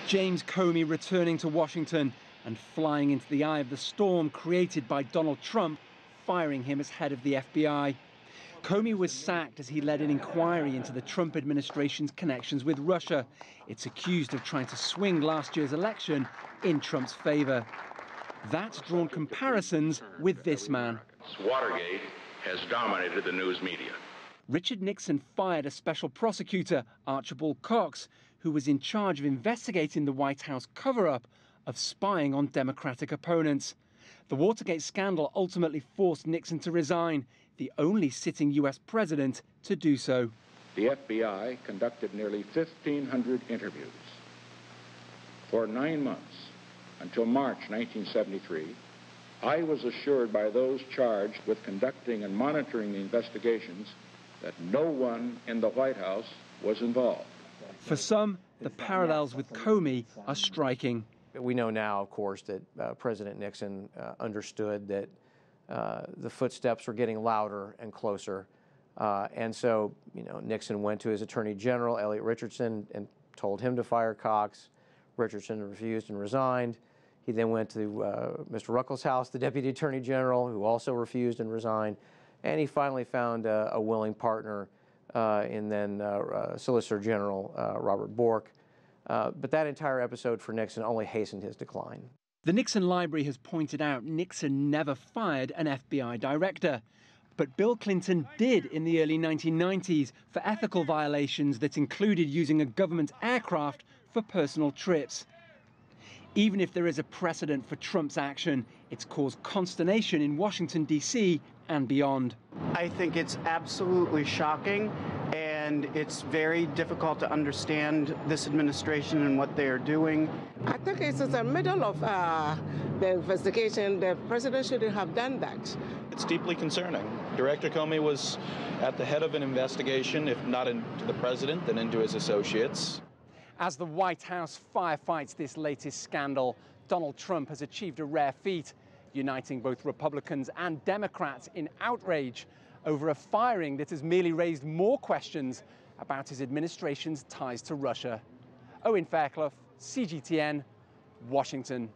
James Comey returning to Washington and flying into the eye of the storm created by Donald Trump firing him as head of the FBI. Comey was sacked as he led an inquiry into the Trump administration's connections with Russia. It's accused of trying to swing last year's election in Trump's favor. That's drawn comparisons with this man. Watergate has dominated the news media. Richard Nixon fired a special prosecutor, Archibald Cox, who was in charge of investigating the White House cover-up of spying on Democratic opponents. The Watergate scandal ultimately forced Nixon to resign, the only sitting U.S. president to do so. The FBI conducted nearly 1,500 interviews. For 9 months, until March 1973, I was assured by those charged with conducting and monitoring the investigations that no one in the White House was involved. For some, the parallels with Comey are striking. We know now, of course, that President Nixon understood that the footsteps were getting louder and closer. And so, Nixon went to his Attorney General, Elliot Richardson, and told him to fire Cox. Richardson refused and resigned. He then went to Mr. Ruckelshaus, the Deputy Attorney General, who also refused and resigned. And he finally found a willing partner in then Solicitor General Robert Bork. But that entire episode for Nixon only hastened his decline. The Nixon Library has pointed out Nixon never fired an FBI director. But Bill Clinton did in the early 1990s for ethical violations that included using a government aircraft for personal trips. Even if there is a precedent for Trump's action, it's caused consternation in Washington, D.C. and beyond. I think it's absolutely shocking, and it's very difficult to understand this administration and what they are doing. I think it's in the middle of the investigation. The president shouldn't have done that. It's deeply concerning. Director Comey was at the head of an investigation, if not into the president, then into his associates. As the White House firefights this latest scandal, Donald Trump has achieved a rare feat, uniting both Republicans and Democrats in outrage over a firing that has merely raised more questions about his administration's ties to Russia. Owen Fairclough, CGTN, Washington.